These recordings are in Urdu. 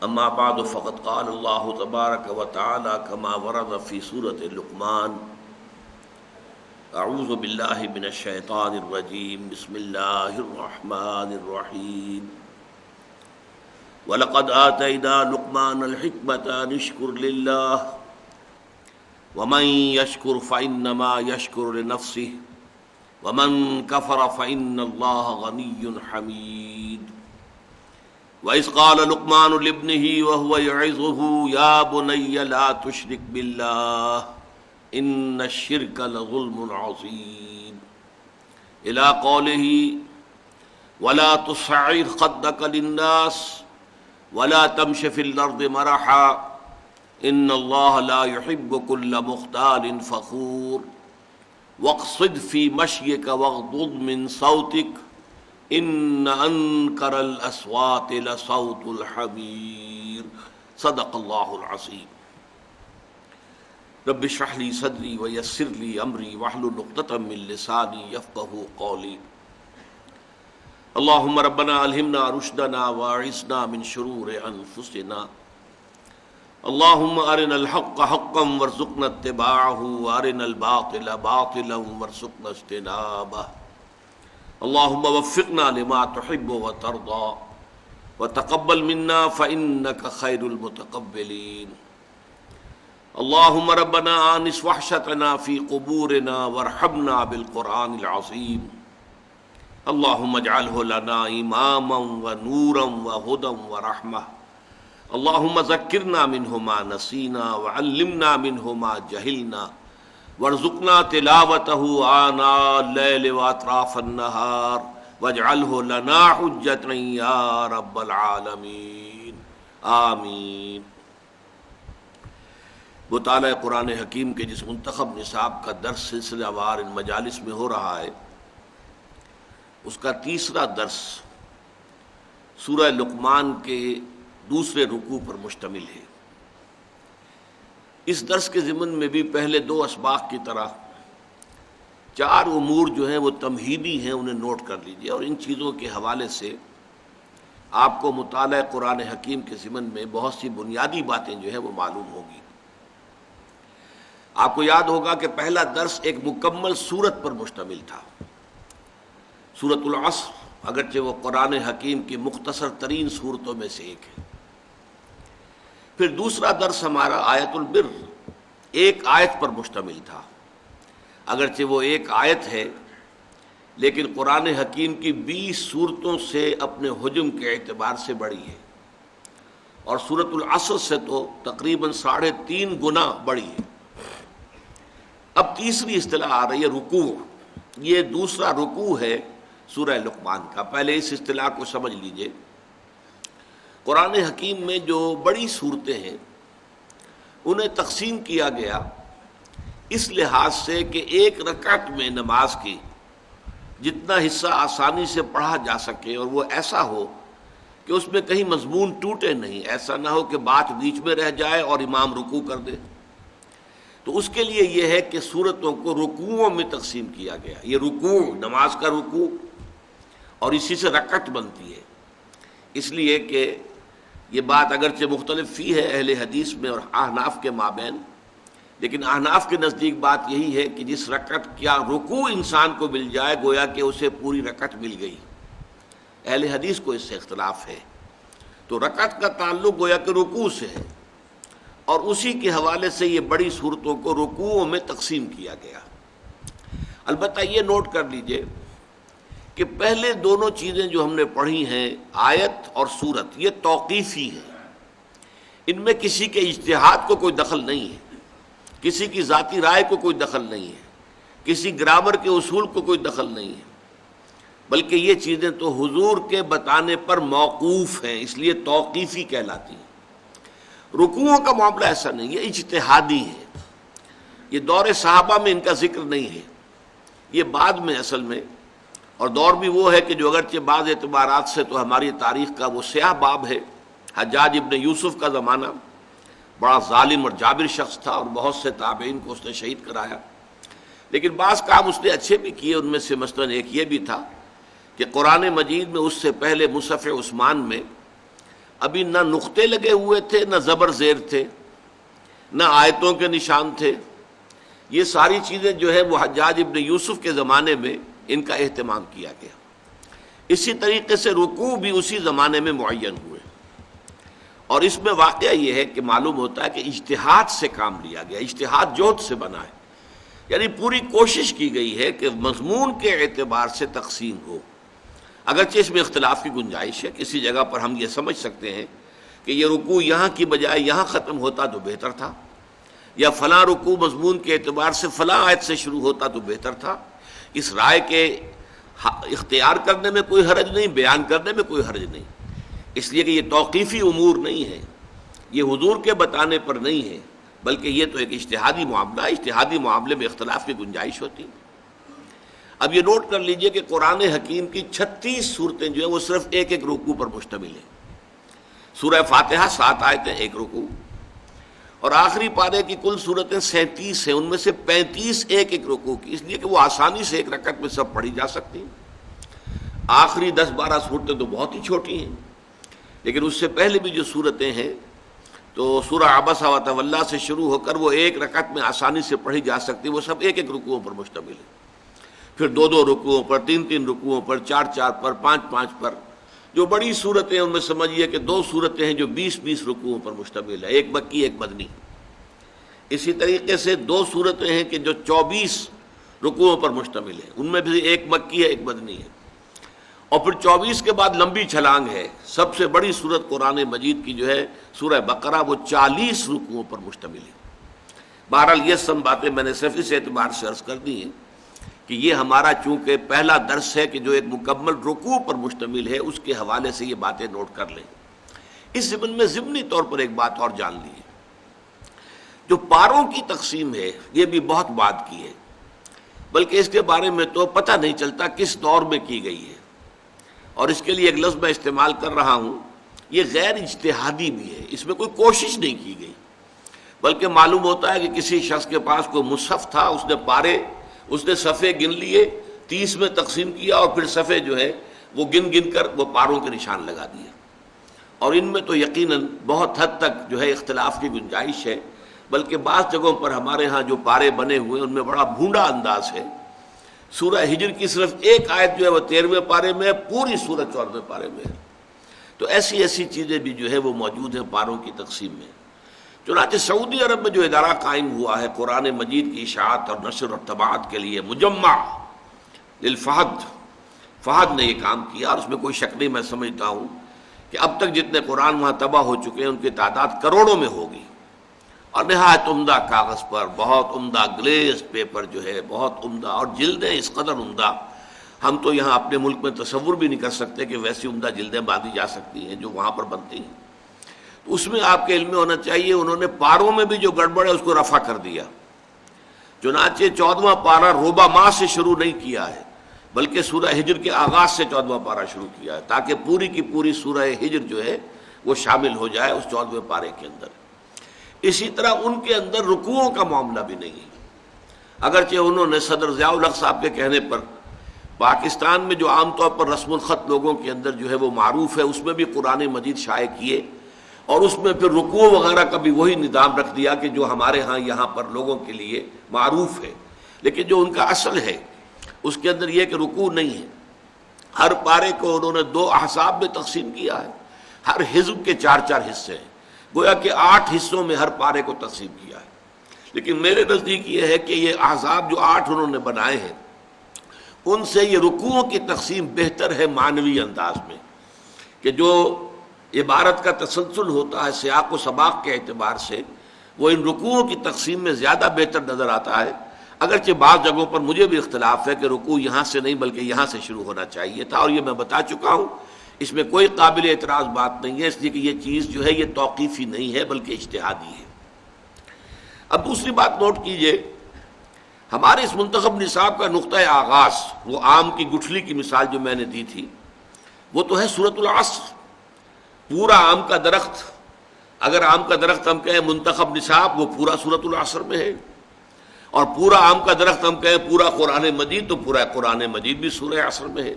اما بعد فقد قال الله تبارك وتعالى كما ورد في سورة لقمان اعوذ باللہ من الشیطان الرجیم بسم اللہ الرحمن الرحیم وَلَقَدْ آتَيْنَا لُقْمَانَ الْحِكْمَةَ أَنِ اشْكُرْ لِلَّهِ وَمَنْ يَشْكُرْ فَإِنَّمَا يَشْكُرُ لِنَفْسِهِ وَمَنْ كَفَرَ فَإِنَّ اللَّهَ غَنِيٌّ حَمِيدٌ وَإِذْ قَالَ لُقْمَانُ لِابْنِهِ وَهُوَ يَعِظُهُ يَا بُنَيَّ لَا تُشْرِكْ بِاللَّهِ إِنَّ الشِّرْكَ لَظُلْمٌ عَظِيمٌ إِلَى قَوْلِهِ وَلَا تُصَعِّرْ خَدَّكَ لِلنَّاسِ وَلَا تَمْشِ فِي الْأَرْضِ مَرَحًا إِنَّ اللَّهَ لَا يُحِبُّ كُلَّ مُخْتَالٍ فَخُورٍ وَاقْصِدْ فِي مَشْيِكَ وَاغْضُضْ مِنْ صَوْتِكَ إِنَّ أَنْكَرَ الْأَصْوَاتِ لَصَوْتُ الْحَمِيرِ صدق اللہ العظیم۔ رب اشرح لي صدری ويسر لي أمری واحلل عقدۃ من لسانی یفقہوا قولی۔ اللہم ربنا الہمنا رشدنا واعصمنا من شرور انفسنا، اللہم ارنا الحق حقا وارزقنا اتباعہ وارنا الباطل باطلا وارزقنا اجتنابہ، اللہم وفقنا لما تحب وترضى وتقبل منا فإنك خیر المتقبلین، اللہم ربنا آنس وحشتنا فی قبورنا وارحمنا بالقرآن العظیم، اللہم اجعلہ لنا اماما ونورا وہدى ورحمہ، اللہم ذکرنا منہ ما نسینا وعلمنا منہ ما جہلنا وارزقنا تلاوتہ آناء اللیل واطراف النہار واجعلہ لنا حجتا یا رب العالمین آمین۔ مطالعہ قرآن حکیم کے جس منتخب نصاب کا درس سلسلہ وار ان مجالس میں ہو رہا ہے، اس کا تیسرا درس سورہ لقمان کے دوسرے رکوع پر مشتمل ہے۔ اس درس کے ضمن میں بھی پہلے دو اسباق کی طرح چار امور جو ہیں وہ تمہیدی ہیں، انہیں نوٹ کر لیجئے، اور ان چیزوں کے حوالے سے آپ کو مطالعہ قرآن حکیم کے ضمن میں بہت سی بنیادی باتیں جو ہیں وہ معلوم ہوگی۔ آپ کو یاد ہوگا کہ پہلا درس ایک مکمل سورت پر مشتمل تھا، سورۃ العصر، اگرچہ وہ قرآن حکیم کی مختصر ترین صورتوں میں سے ایک ہے۔ پھر دوسرا درس ہمارا آیت البر ایک آیت پر مشتمل تھا، اگرچہ وہ ایک آیت ہے لیکن قرآن حکیم کی 20 صورتوں سے اپنے حجم کے اعتبار سے بڑی ہے، اور سورۃ العصر سے تو تقریباً 3.5 گنا بڑی ہے۔ اب تیسری اصطلاح آ رہی ہے رکوع، یہ دوسرا رکوع ہے سورہ لقمان کا۔ پہلے اس اصطلاح کو سمجھ لیجئے۔ قرآن حکیم میں جو بڑی صورتیں ہیں انہیں تقسیم کیا گیا اس لحاظ سے کہ ایک رکعت میں نماز کی جتنا حصہ آسانی سے پڑھا جا سکے، اور وہ ایسا ہو کہ اس میں کہیں مضمون ٹوٹے نہیں، ایسا نہ ہو کہ بات بیچ میں رہ جائے اور امام رکوع کر دے۔ تو اس کے لیے یہ ہے کہ سورتوں کو رکوعوں میں تقسیم کیا گیا۔ یہ رکوع نماز کا رکوع، اور اسی سے رکعت بنتی ہے، اس لیے کہ یہ بات اگرچہ مختلف فی ہے اہل حدیث میں اور احناف کے مابین، لیکن احناف کے نزدیک بات یہی ہے کہ جس رکعت کیا رکوع انسان کو مل جائے گویا کہ اسے پوری رکعت مل گئی۔ اہل حدیث کو اس سے اختلاف ہے، تو رکعت کا تعلق گویا کہ رکوع سے ہے، اور اسی کے حوالے سے یہ بڑی صورتوں کو رکوعوں میں تقسیم کیا گیا۔ البتہ یہ نوٹ کر لیجئے کہ پہلے دونوں چیزیں جو ہم نے پڑھی ہیں، آیت اور سورت، یہ توقیفی ہیں، ان میں کسی کے اجتہاد کو کوئی دخل نہیں ہے، کسی کی ذاتی رائے کو کوئی دخل نہیں ہے، کسی گرامر کے اصول کو کوئی دخل نہیں ہے، بلکہ یہ چیزیں تو حضور کے بتانے پر موقوف ہیں، اس لیے توقیفی کہلاتی ہیں۔ رکوعوں کا معاملہ ایسا نہیں ہے، اجتہادی ہے، یہ دور صحابہ میں ان کا ذکر نہیں ہے، یہ بعد میں اصل میں، اور دور بھی وہ ہے کہ جو اگرچہ بعض اعتبارات سے تو ہماری تاریخ کا وہ سیاہ باب ہے۔ حجاج ابن یوسف کا زمانہ بڑا ظالم اور جابر شخص تھا، اور بہت سے تابعین کو اس نے شہید کرایا، لیکن بعض کام اس نے اچھے بھی کیے، ان میں سے مثلاً ایک یہ بھی تھا کہ قرآن مجید میں اس سے پہلے مصحف عثمان میں ابھی نہ نقطے لگے ہوئے تھے، نہ زبر زیر تھے، نہ آیتوں کے نشان تھے. یہ ساری چیزیں جو ہے وہ حجاج ابن یوسف کے زمانے میں ان کا اہتمام کیا گیا. اسی طریقے سے رکوع بھی اسی زمانے میں معین ہوئے. اور اس میں واقعہ یہ ہے کہ معلوم ہوتا ہے کہ اجتہاد سے کام لیا گیا، اجتہاد جہد سے بنا ہے، یعنی پوری کوشش کی گئی ہے کہ مضمون کے اعتبار سے تقسیم ہو. اگرچہ اس میں اختلاف کی گنجائش ہے، کسی جگہ پر ہم یہ سمجھ سکتے ہیں کہ یہ رکوع یہاں کی بجائے یہاں ختم ہوتا تو بہتر تھا، یا فلاں رکوع مضمون کے اعتبار سے فلاں آیت سے شروع ہوتا تو بہتر تھا. اس رائے کے اختیار کرنے میں کوئی حرج نہیں، بیان کرنے میں کوئی حرج نہیں، اس لیے کہ یہ توقیفی امور نہیں ہے، یہ حضور کے بتانے پر نہیں ہے، بلکہ یہ تو ایک اجتہادی معاملہ ہے. اجتہادی معاملے میں اختلاف کی گنجائش ہوتی. اب یہ نوٹ کر لیجئے کہ قرآن حکیم کی 36 صورتیں جو ہیں وہ صرف ایک ایک رکوع پر مشتمل ہیں. سورہ فاتحہ 7 آیتیں، ایک رکوع، اور آخری پارے کی کل صورتیں 37 ہیں، ان میں سے 35 ایک ایک رکوع کی، اس لیے کہ وہ آسانی سے ایک رکعت میں سب پڑھی جا سکتی ہیں. آخری 10-12 صورتیں تو بہت ہی چھوٹی ہیں، لیکن اس سے پہلے بھی جو صورتیں ہیں تو سورہ عبس و تولی سے شروع ہو کر وہ ایک رکعت میں آسانی سے پڑھی جا سکتی، وہ سب ایک ایک رکوعوں پر مشتمل ہے. پھر 2 رکوعوں پر، 3 رکوعوں پر، 4 پر، 5 پر. جو بڑی صورتیں ہیں ان میں سمجھیے کہ 2 صورتیں ہیں جو 20 رکوعوں پر مشتمل ہے، ایک مکی ایک مدنی. اسی طریقے سے 2 صورتیں ہیں کہ جو 24 رکوعوں پر مشتمل ہے، ان میں بھی ایک مکی ہے ایک مدنی ہے. اور پھر 24 کے بعد لمبی چھلانگ ہے، سب سے بڑی صورت قرآن مجید کی جو ہے سورہ بقرہ، وہ 40 رکوعوں پر مشتمل ہے. بہرحال یہ سب باتیں میں نے صرف اس اعتبار سے عرض کر دی ہیں کہ یہ ہمارا چونکہ پہلا درس ہے کہ جو ایک مکمل رکوع پر مشتمل ہے، اس کے حوالے سے یہ باتیں نوٹ کر لیں. اس ضمن میں ضمنی طور پر ایک بات اور جان لیجیے، جو پاروں کی تقسیم ہے یہ بھی بہت بات کی ہے، بلکہ اس کے بارے میں تو پتہ نہیں چلتا کس دور میں کی گئی ہے. اور اس کے لیے ایک لفظ میں استعمال کر رہا ہوں، یہ غیر اجتہادی بھی ہے، اس میں کوئی کوشش نہیں کی گئی، بلکہ معلوم ہوتا ہے کہ کسی شخص کے پاس کوئی مصحف تھا، اس نے پارے، اس نے صفحے گن لیے، 30 میں تقسیم کیا، اور پھر صفحے جو ہے وہ گن کر وہ پاروں کے نشان لگا دیا. اور ان میں تو یقیناً بہت حد تک جو ہے اختلاف کی گنجائش ہے، بلکہ بعض جگہوں پر ہمارے ہاں جو پارے بنے ہوئے ہیں ان میں بڑا بھونڈا انداز ہے. سورہ ہجر کی صرف ایک آیت جو ہے وہ 13ویں پارے میں ہے، پوری سورہ 14ویں پارے میں ہے. تو ایسی چیزیں بھی جو ہے وہ موجود ہیں پاروں کی تقسیم میں. چنانچہ سعودی عرب میں جو ادارہ قائم ہوا ہے قرآن مجید کی اشاعت اور نشر اور طباعت کے لیے، مجمع فہد نے یہ کام کیا، اور اس میں کوئی شک نہیں، میں سمجھتا ہوں کہ اب تک جتنے قرآن وہاں طبع ہو چکے ہیں ان کی تعداد کروڑوں میں ہوگی. اور نہایت عمدہ کاغذ پر، بہت عمدہ گلیز پیپر جو ہے، بہت عمدہ، اور جلدیں اس قدر عمدہ، ہم تو یہاں اپنے ملک میں تصور بھی نہیں کر سکتے کہ ویسی عمدہ جلدیں باندھی جا سکتی ہیں جو وہاں پر بنتی ہیں. تو اس میں آپ کے علم میں ہونا چاہیے انہوں نے پاروں میں بھی جو گڑبڑ ہے اس کو رفع کر دیا. چنانچہ 14واں پارہ ربع ماہ سے شروع نہیں کیا ہے، بلکہ سورہ ہجر کے آغاز سے 14واں پارہ شروع کیا ہے، تاکہ پوری کی پوری سورہ ہجر جو ہے وہ شامل ہو جائے اس 14ویں پارے کے اندر. اسی طرح ان کے اندر رکوعوں کا معاملہ بھی نہیں ہے، اگرچہ انہوں نے صدر ضیاء الحق صاحب کے کہنے پر پاکستان میں جو عام طور پر رسم الخط لوگوں کے اندر جو ہے وہ معروف ہے، اس میں بھی قرآن مجید شائع کیے، اور اس میں پھر رکوع وغیرہ کا بھی وہی نظام رکھ دیا کہ جو ہمارے ہاں یہاں پر لوگوں کے لیے معروف ہے. لیکن جو ان کا اصل ہے اس کے اندر یہ کہ رکوع نہیں ہے. ہر پارے کو انہوں نے 2 احزاب میں تقسیم کیا ہے، ہر حزب کے 4 حصے ہیں، گویا کہ 8 حصوں میں ہر پارے کو تقسیم کیا ہے. لیکن میرے نزدیک یہ ہے کہ یہ احزاب جو 8 انہوں نے بنائے ہیں ان سے یہ رکوعوں کی تقسیم بہتر ہے معنوی انداز میں، کہ جو عبارت کا تسلسل ہوتا ہے سیاق و سباق کے اعتبار سے وہ ان رکوعوں کی تقسیم میں زیادہ بہتر نظر آتا ہے. اگرچہ بعض جگہوں پر مجھے بھی اختلاف ہے کہ رکوع یہاں سے نہیں بلکہ یہاں سے شروع ہونا چاہیے تھا، اور یہ میں بتا چکا ہوں، اس میں کوئی قابل اعتراض بات نہیں ہے، اس لیے کہ یہ چیز جو ہے یہ توقیفی نہیں ہے بلکہ اجتہادی ہے. اب دوسری بات نوٹ کیجئے، ہمارے اس منتخب نصاب کا نقطۂ آغاز، وہ آم کی گٹھلی کی مثال جو میں نے دی تھی، وہ تو ہے سورۃ العصر. پورا آم کا درخت، اگر آم کا درخت ہم کہیں منتخب نصاب، وہ پورا سورۃ العصر میں ہے، اور پورا آم کا درخت ہم کہیں پورا قرآن مجید، تو پورا قرآن مجید بھی سورہ عصر میں ہے.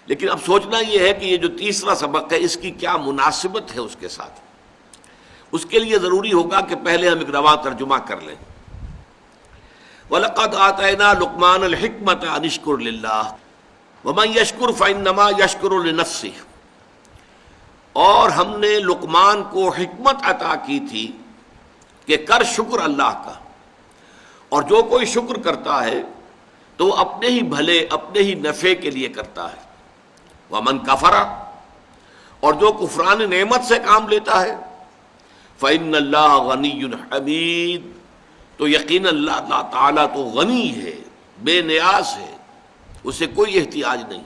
لیکن اب سوچنا یہ ہے کہ یہ جو تیسرا سبق ہے اس کی کیا مناسبت ہے اس کے ساتھ. اس کے لیے ضروری ہوگا کہ پہلے ہم ایک رواں ترجمہ کر لیں. وَلَقَدْ آتَيْنَا لُقْمَانَ الْحِكْمَةَ أَنِ اشْكُرْ لِلَّهِ وَمَنْ يَشْكُرْ فَإِنَّمَا يَشْكُرُ لِنَفْسِهِ. اور ہم نے لقمان کو حکمت عطا کی تھی کہ کر شکر اللہ کا، اور جو کوئی شکر کرتا ہے تو وہ اپنے ہی بھلے اپنے ہی نفع کے لیے کرتا ہے. وَمَنْ كَفَرَ، اور جو کفران نعمت سے کام لیتا ہے، فَإِنَّ اللَّهَ غَنِيٌّ حَمِيدٌ، تو یقین اللہ تعالیٰ تو غنی ہے، بے نیاز ہے، اسے کوئی احتیاج نہیں،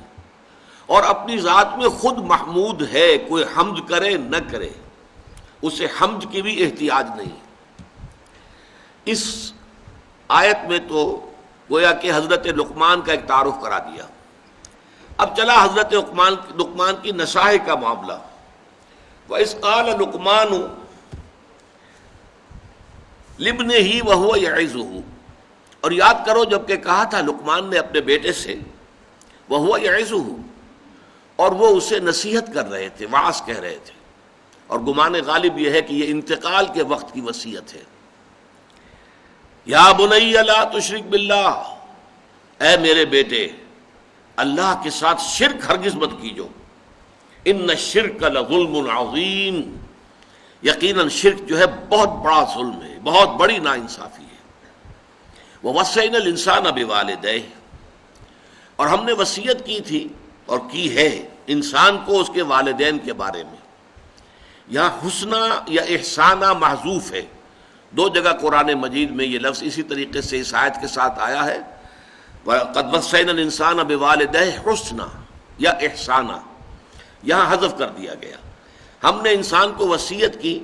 اور اپنی ذات میں خود محمود ہے، کوئی حمد کرے نہ کرے اسے حمد کی بھی احتیاج نہیں. اس آیت میں تو گویا کہ حضرت لقمان کا ایک تعارف کرا دیا. اب چلا حضرت لقمان کی نصائح کا معاملہ. وَإِذْ قَالَ لُقْمَانُ لِابْنِهِ وَهُوَ يَعِظُهُ، اور یاد کرو جب کہ کہا تھا لقمان نے اپنے بیٹے سے، وَهُوَ يَعِظُهُ، اور وہ اسے نصیحت کر رہے تھے، وعظ کہہ رہے تھے، اور گمان غالب یہ ہے کہ یہ انتقال کے وقت کی وصیت ہے. یا بنی لا تشرک باللہ، اے میرے بیٹے اللہ کے ساتھ شرک ہرگز مت کیجو، ان الشرک لظلم عظیم، یقیناً شرک جو ہے بہت بڑا ظلم ہے، بہت بڑی ناانصافی ہے. وَوَصَّيْنَا الْإِنسَانَ بِوَالِدَيْهِ، اور ہم نے وصیت کی تھی اور کی ہے انسان کو اس کے والدین کے بارے میں. یہاں حسنہ یا احسانہ محذوف ہے، دو جگہ قرآن مجید میں یہ لفظ اسی طریقے سے اس آیت کے ساتھ آیا ہے. قَدْ وَصَّيْنَا الْإِنسَانَ بِوَالِدَيْهِ حُسْنًا یا احسانہ، یہاں حذف کر دیا گیا. ہم نے انسان کو وصیت کی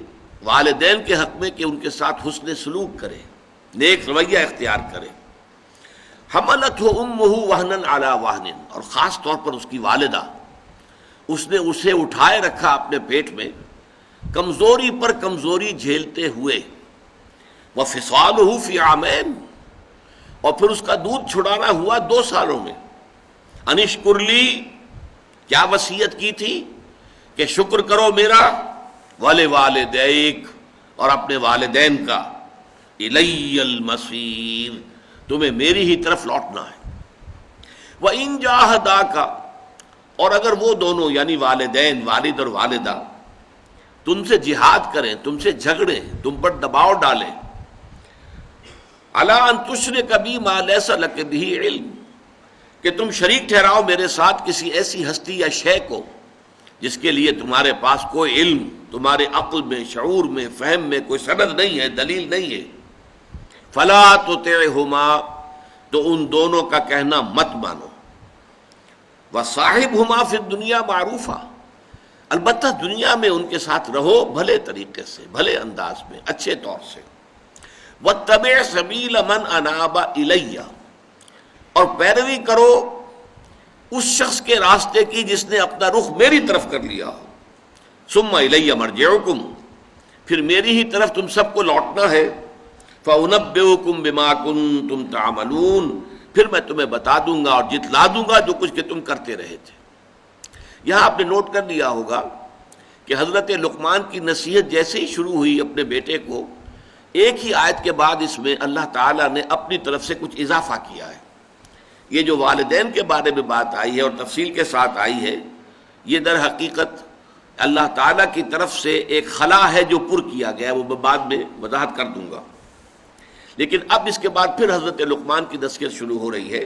والدین کے حق میں کہ ان کے ساتھ حسن سلوک کرے، نیک رویہ اختیار کرے. حملتہ امہ وہنًا علی وہن، اور خاص طور پر اس کی والدہ، اس نے اسے اٹھائے رکھا اپنے پیٹ میں کمزوری پر کمزوری جھیلتے ہوئے. وفصالہ فی عامین، اور پھر اس کا دودھ چھڑانا ہوا 2 سالوں میں. ان اشکر لی، کیا وصیت کی تھی کہ شکر کرو میرا، ولوالدیک، اور اپنے والدین کا، الی المصیر، تمہیں میری ہی طرف لوٹنا ہے. وَإِن جَاهَدَاكَ، اور اگر وہ دونوں یعنی والدین، والد اور والدہ، تم سے جہاد کریں، تم سے جھگڑیں، تم پر دباؤ ڈالیں، عَلَىٰ أَن تُشْرِكَ بِي مَا لَيْسَ لَكَ بِهِ عِلْمٌ، کہ تم شریک ٹھہراؤ میرے ساتھ کسی ایسی ہستی یا شے کو جس کے لیے تمہارے پاس کوئی علم، تمہارے عقل میں، شعور میں، فہم میں کوئی سند نہیں ہے، دلیل نہیں ہے. فَلَا تُطِعْهُمَا، تو ان دونوں کا کہنا مت مانو. وَصَاحِبْهُمَا فِي الدُّنْيَا مَعْرُوفًا، البتہ دنیا میں ان کے ساتھ رہو بھلے طریقے سے، بھلے انداز میں، اچھے طور سے. وَاتَّبِعْ سَبِيلَ مَنْ أَنَابَ إِلَيَّ، اور پیروی کرو اس شخص کے راستے کی جس نے اپنا رخ میری طرف کر لیا ہو. ثم الی مرجعکم، پھر میری ہی طرف تم سب کو لوٹنا ہے. فانبئکم بما کنتم تعملون، پھر میں تمہیں بتا دوں گا اور جتلا دوں گا جو کچھ کہ تم کرتے رہے تھے. یہاں آپ نے نوٹ کر لیا ہوگا کہ حضرت لقمان کی نصیحت جیسے ہی شروع ہوئی اپنے بیٹے کو، ایک ہی آیت کے بعد اس میں اللہ تعالیٰ نے اپنی طرف سے کچھ اضافہ کیا ہے. یہ جو والدین کے بارے میں بات آئی ہے اور تفصیل کے ساتھ آئی ہے، یہ در حقیقت اللہ تعالیٰ کی طرف سے ایک خلا ہے جو پر کیا گیا ہے، وہ میں بعد میں وضاحت کر دوں گا. لیکن اب اس کے بعد پھر حضرت لقمان کی نصیحت شروع ہو رہی ہے.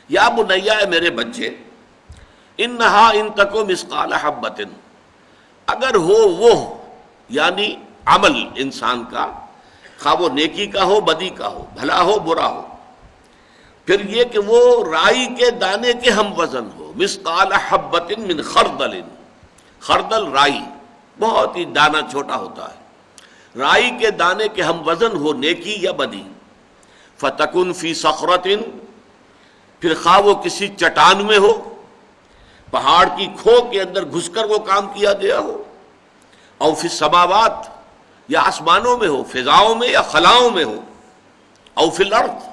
یا بنیا، اے میرے بچے، انہا ان تکو مثقال حبۃ، اگر ہو وہ یعنی عمل انسان کا، خواہ وہ نیکی کا ہو بدی کا ہو، بھلا ہو برا ہو، پھر یہ کہ وہ رائی کے دانے کے ہم وزن ہو. مثقال حبۃ من خردل، خردل رائی، بہت ہی دانہ چھوٹا ہوتا ہے، رائی کے دانے کے ہم وزن ہو نیکی یا بدی. فتکن فی صخرۃ، پھر خواہ وہ کسی چٹان میں ہو، پہاڑ کی کھو کے اندر گھس کر وہ کام کیا گیا ہو. او فی السماوات، یا آسمانوں میں ہو، فضاؤں میں یا خلاؤں میں ہو. او فی الارض،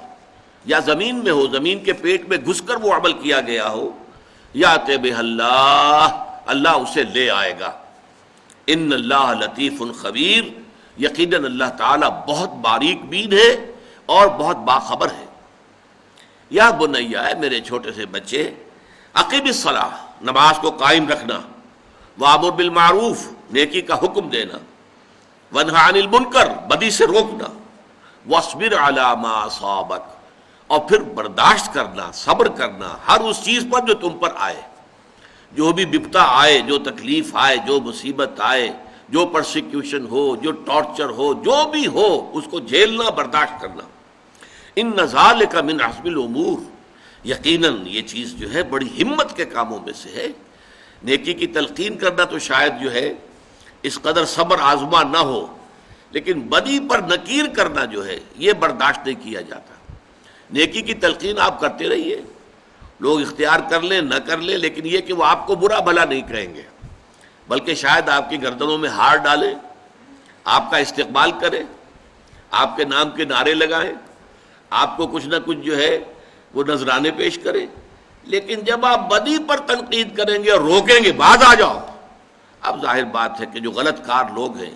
یا زمین میں ہو، زمین کے پیٹ میں گھس کر وہ عمل کیا گیا ہو. یاتی بہ اللہ، اللہ اسے لے آئے گا۔ ان اللہ لطیف خبیر، یقیناً اللہ تعالیٰ بہت باریک بین ہے اور بہت باخبر ہے۔ یا بنیا، ہے میرے چھوٹے سے بچے، اقیم الصلاۃ، نماز کو قائم رکھنا، وامر بالمعروف، نیکی کا حکم دینا، ونہی عن المنکر، بدی سے روکنا، واصبر علی ما اصابک، اور پھر برداشت کرنا، صبر کرنا ہر اس چیز پر جو تم پر آئے، جو بھی بپتا آئے، جو تکلیف آئے، جو مصیبت آئے، جو پرسیکیوشن ہو، جو ٹارچر ہو، جو بھی ہو، اس کو جھیلنا، برداشت کرنا۔ ان ذالک من عزم الامور، یقیناً یہ چیز جو ہے بڑی ہمت کے کاموں میں سے ہے۔ نیکی کی تلقین کرنا تو شاید جو ہے اس قدر صبر آزما نہ ہو، لیکن بدی پر نکیر کرنا جو ہے یہ برداشت نہیں کیا جاتا۔ نیکی کی تلقین آپ کرتے رہیے، لوگ اختیار کر لیں نہ کر لیں، لیکن یہ کہ وہ آپ کو برا بھلا نہیں کہیں گے، بلکہ شاید آپ کی گردنوں میں ہار ڈالیں، آپ کا استقبال کریں، آپ کے نام کے نعرے لگائیں، آپ کو کچھ نہ کچھ جو ہے وہ نذرانے پیش کریں، لیکن جب آپ بدی پر تنقید کریں گے اور روکیں گے باز آ جاؤ، اب ظاہر بات ہے کہ جو غلط کار لوگ ہیں،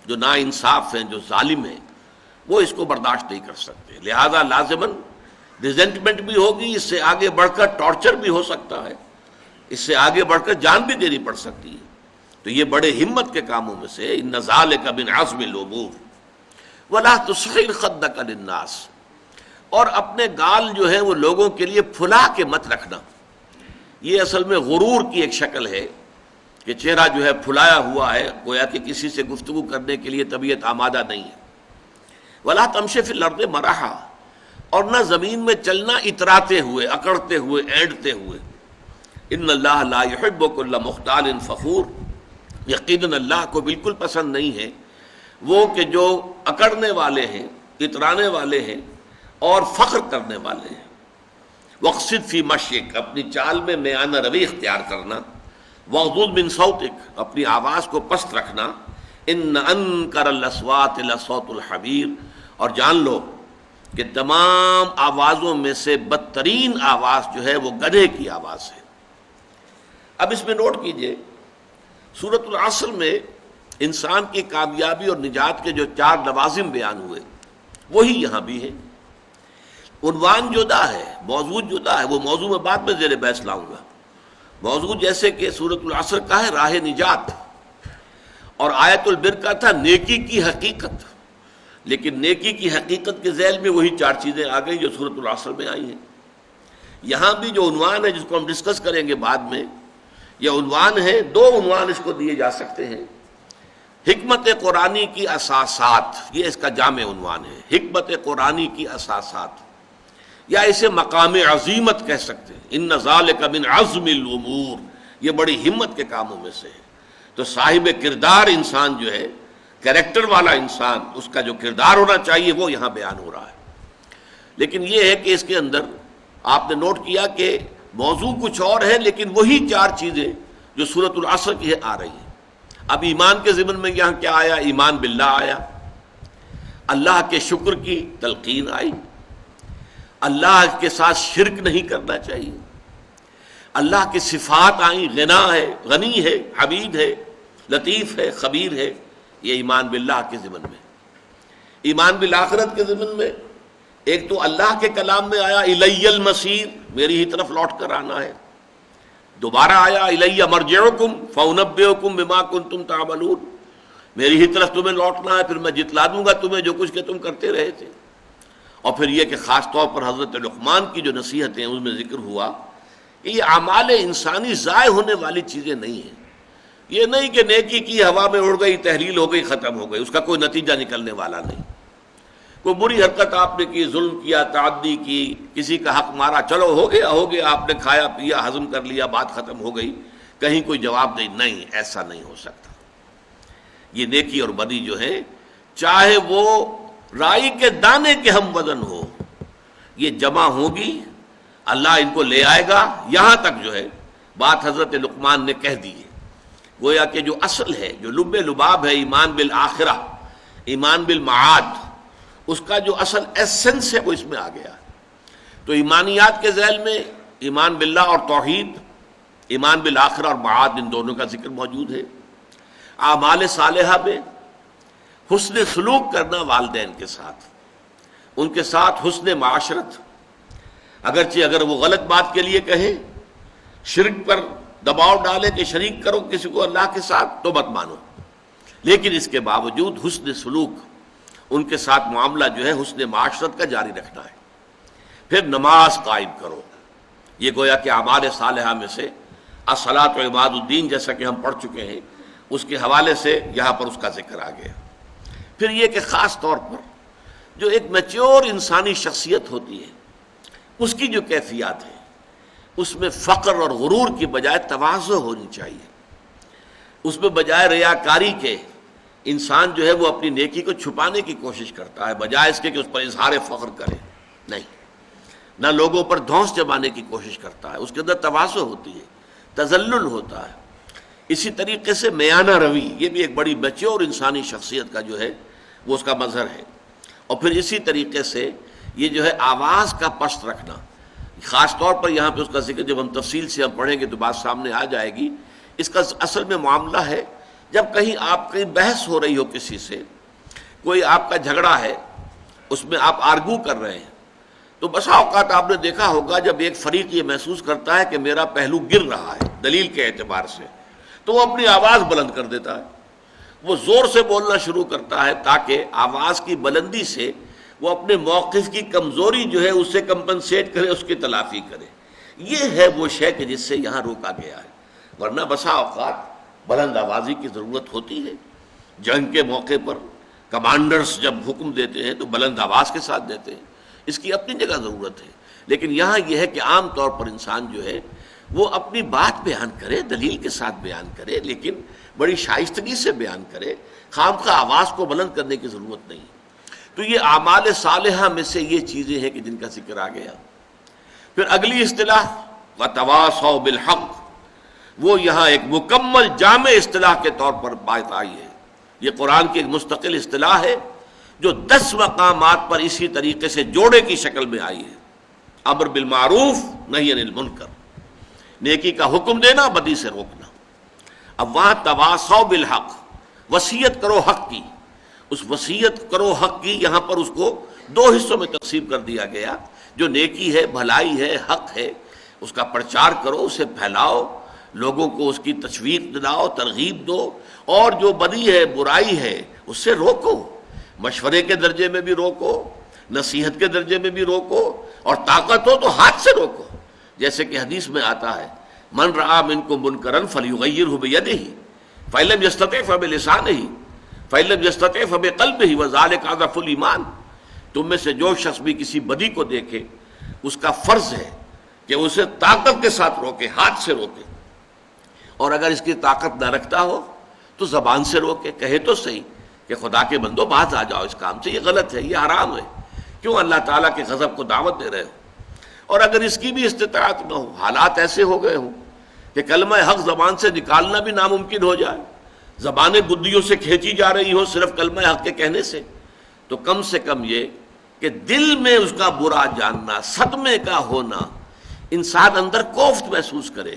جو نا انصاف ہیں، جو ظالم ہیں، وہ اس کو برداشت نہیں کر سکتے۔ لہذا لازماً ریزنٹمنٹ بھی ہوگی، اس سے آگے بڑھ کر ٹارچر بھی ہو سکتا ہے، اس سے آگے بڑھ کر جان بھی دینی پڑ سکتی ہے۔ تو یہ بڑے ہمت کے کاموں میں سے ان ذالک من عزم الامور۔ ولا تصغر خدک للناس، اور اپنے گال جو ہے وہ لوگوں کے لیے پھلا کے مت رکھنا۔ یہ اصل میں غرور کی ایک شکل ہے کہ چہرہ جو ہے پھلایا ہوا ہے، گویا کہ کسی سے گفتگو کرنے کے لیے طبیعت آمادہ نہیں ہے۔ ولا تمشی فی الارض مرحا، اور نہ زمین میں چلنا اتراتے ہوئے، اکڑتے ہوئے، اینڈتے ہوئے۔ ان اللہ لا یحب کل مختال فخور، یقیناً اللہ کو بالکل پسند نہیں ہے وہ کہ جو اکڑنے والے ہیں، اترانے والے ہیں اور فخر کرنے والے ہیں۔ واقصد فی مشیک، اپنی چال میں میانہ روی اختیار کرنا، واغضض من صوتک، اپنی آواز کو پست رکھنا، ان انکر الاصوات لصوت الحمیر، اور جان لو کہ تمام آوازوں میں سے بدترین آواز جو ہے وہ گدھے کی آواز ہے۔ اب اس میں نوٹ کیجئے، سورۃ العصر میں انسان کی کامیابی اور نجات کے جو 4 لوازم بیان ہوئے وہی یہاں بھی ہیں۔ عنوان جدا ہے، موضوع جدا ہے، وہ موضوع میں بعد میں زیر بحث لاؤں گا۔ موضوع جیسے کہ سورۃ العصر کا ہے راہ نجات، اور آیت البر کا تھا نیکی کی حقیقت، لیکن نیکی کی حقیقت کے ذیل میں وہی 4 چیزیں آ گئی جو سورۃ العصر میں آئی ہیں۔ یہاں بھی جو عنوان ہے جس کو ہم ڈسکس کریں گے بعد میں، یہ عنوان ہے، 2 عنوان اس کو دیے جا سکتے ہیں۔ حکمت قرآنی کی اساسات، یہ اس کا جامع عنوان ہے، حکمت قرآنی کی اساسات، یا اسے مقام عظیمت کہہ سکتے ہیں۔ ان ذالک من عزم الامور، یہ بڑی ہمت کے کاموں میں سے ہے۔ تو صاحب کردار انسان جو ہے، کریکٹر والا انسان، اس کا جو کردار ہونا چاہیے وہ یہاں بیان ہو رہا ہے۔ لیکن یہ ہے کہ اس کے اندر آپ نے نوٹ کیا کہ موضوع کچھ اور ہے، لیکن وہی 4 چیزیں جو سورۃ العصر کی ہے آ رہی ہیں۔ اب ایمان کے ضمن میں یہاں کیا آیا؟ ایمان باللہ آیا، اللہ کے شکر کی تلقین آئی، اللہ کے ساتھ شرک نہیں کرنا چاہیے، اللہ کی صفات آئیں، غنا ہے، غنی ہے، حمید ہے، لطیف ہے، خبیر ہے، یہ ایمان باللہ کے ضمن میں۔ ایمان بالآخرت کے ضمن میں ایک تو اللہ کے کلام میں آیا الی المصیر، میری ہی طرف لوٹ کر آنا ہے۔ دوبارہ آیا الی مرجعکم فانبئکم بما کنتم تعملون، میری ہی طرف تمہیں لوٹنا ہے، پھر میں جتلا دوں گا تمہیں جو کچھ کہ تم کرتے رہے تھے۔ اور پھر یہ کہ خاص طور پر حضرت لقمان کی جو نصیحتیں اس میں ذکر ہوا کہ یہ اعمال انسانی ضائع ہونے والی چیزیں نہیں ہیں۔ یہ نہیں کہ نیکی کی ہوا میں اڑ گئی، تحلیل ہو گئی، ختم ہو گئی، اس کا کوئی نتیجہ نکلنے والا نہیں۔ کوئی بری حرکت آپ نے کی، ظلم کیا، تعدی کی، کسی کا حق مارا، چلو ہو گیا، آپ نے کھایا پیا، ہضم کر لیا، بات ختم ہو گئی، کہیں کوئی جواب نہیں، ایسا نہیں ہو سکتا۔ یہ نیکی اور بدی جو ہے، چاہے وہ رائی کے دانے کے ہم وزن ہو، یہ جمع ہوگی، اللہ ان کو لے آئے گا۔ یہاں تک جو ہے بات حضرت لقمان نے کہہ دی ہے، گویا کہ جو اصل ہے، جو لب لباب ہے ایمان بالآخرہ، ایمان بالمعاد، اس کا جو اصل ایسنس ہے وہ اس میں آ گیا۔ تو ایمانیات کے ذیل میں ایمان باللہ اور توحید، ایمان بالآخرہ اور معاد ان دونوں کا ذکر موجود ہے۔ اعمال صالحہ میں حسن سلوک کرنا والدین کے ساتھ، ان کے ساتھ حسن معاشرت، اگرچہ اگر وہ غلط بات کے لیے کہیں، شرک پر دباؤ ڈالے کہ شریک کرو کسی کو اللہ کے ساتھ تو مت مانو، لیکن اس کے باوجود حسن سلوک، ان کے ساتھ معاملہ جو ہے حسن معاشرت کا جاری رکھنا ہے۔ پھر نماز قائم کرو، یہ گویا کہ اعمال صالحہ میں سے الصلاۃ و عماد الدین جیسا کہ ہم پڑھ چکے ہیں، اس کے حوالے سے یہاں پر اس کا ذکر آ گیا۔ پھر یہ کہ خاص طور پر جو ایک میچور انسانی شخصیت ہوتی ہے، اس کی جو کیفیات ہے، اس میں فقر اور غرور کی بجائے تواضع ہونی چاہیے، اس میں بجائے ریاکاری کے انسان جو ہے وہ اپنی نیکی کو چھپانے کی کوشش کرتا ہے بجائے اس کے کہ اس پر اظہار فخر کرے، نہیں، نہ لوگوں پر دھونس جمانے کی کوشش کرتا ہے، اس کے اندر تواضع ہوتی ہے، تذلل ہوتا ہے۔ اسی طریقے سے میانہ روی، یہ بھی ایک بڑی میچور انسانی شخصیت کا جو ہے وہ اس کا مظہر ہے۔ اور پھر اسی طریقے سے یہ جو ہے آواز کا پست رکھنا، خاص طور پر یہاں پہ اس کا ذکر جب ہم تفصیل سے ہم پڑھیں گے تو بات سامنے آ جائے گی۔ اس کا اصل میں معاملہ ہے جب کہیں آپ کی بحث ہو رہی ہو کسی سے، کوئی آپ کا جھگڑا ہے، اس میں آپ آرگو کر رہے ہیں، تو بسا اوقات آپ نے دیکھا ہوگا جب ایک فریق یہ محسوس کرتا ہے کہ میرا پہلو گر رہا ہے دلیل کے اعتبار سے، تو وہ اپنی آواز بلند کر دیتا ہے، وہ زور سے بولنا شروع کرتا ہے تاکہ آواز کی بلندی سے وہ اپنے موقف کی کمزوری جو ہے اس سے کمپنسیٹ کرے، اس کی تلافی کرے۔ یہ ہے وہ شے کہ جس سے یہاں روکا گیا ہے، ورنہ بسا اوقات بلند آوازی کی ضرورت ہوتی ہے۔ جنگ کے موقع پر کمانڈرز جب حکم دیتے ہیں تو بلند آواز کے ساتھ دیتے ہیں، اس کی اپنی جگہ ضرورت ہے، لیکن یہاں یہ ہے کہ عام طور پر انسان جو ہے وہ اپنی بات بیان کرے، دلیل کے ساتھ بیان کرے، لیکن بڑی شائستگی سے بیان کرے، خامخواہ آواز کو بلند کرنے کی ضرورت نہیں۔ تو یہ اعمال صالحہ میں سے یہ چیزیں ہیں کہ جن کا ذکر آ گیا۔ پھر اگلی اصطلاح وَتَوَاصَوْا بِالْحَقِّ، وہ یہاں ایک مکمل جامع اصطلاح کے طور پر بات آئی ہے۔ یہ قرآن کی ایک مستقل اصطلاح ہے جو 10 مقامات پر اسی طریقے سے جوڑے کی شکل میں آئی ہے۔ امر بالمعروف نہی عن المنکر، نیکی کا حکم دینا، بدی سے روکنا۔ اب وہاں تواصوا بالحق، وصیت کرو حق کی، اس وصیت کرو حق کی یہاں پر اس کو 2 حصوں میں تقسیم کر دیا گیا۔ جو نیکی ہے، بھلائی ہے، حق ہے، اس کا پرچار کرو، اسے پھیلاؤ، لوگوں کو اس کی تشویق دلاؤ، ترغیب دو، اور جو بدی ہے، برائی ہے، اس سے روکو، مشورے کے درجے میں بھی روکو، نصیحت کے درجے میں بھی روکو، اور طاقت ہو تو ہاتھ سے روکو، جیسے کہ حدیث میں آتا ہے من رآ منکم منکرا فلیغیرہ بیدہ فإن لم یستطع فبلسانہ فإن لم یستطع فبقلبہ وذلک اضعف الایمان۔ تم میں سے جو شخص بھی کسی بدی کو دیکھے، اس کا فرض ہے کہ اسے طاقت کے ساتھ روکے، ہاتھ سے روکے، اور اگر اس کی طاقت نہ رکھتا ہو تو زبان سے روکے، کہے تو صحیح کہ خدا کے بندو باز آ جاؤ اس کام سے، یہ غلط ہے، یہ حرام ہے، کیوں اللہ تعالیٰ کے غضب کو دعوت دے رہے ہو۔ اور اگر اس کی بھی استطاعت نہ ہو، حالات ایسے ہو گئے ہوں کہ کلمہ حق زبان سے نکالنا بھی ناممکن ہو جائے، زبانیں گدیوں سے کھینچی جا رہی ہو صرف کلمہ حق کے کہنے سے، تو کم سے کم یہ کہ دل میں اس کا برا جاننا، صدمے کا ہونا، انسان اندر کوفت محسوس کرے،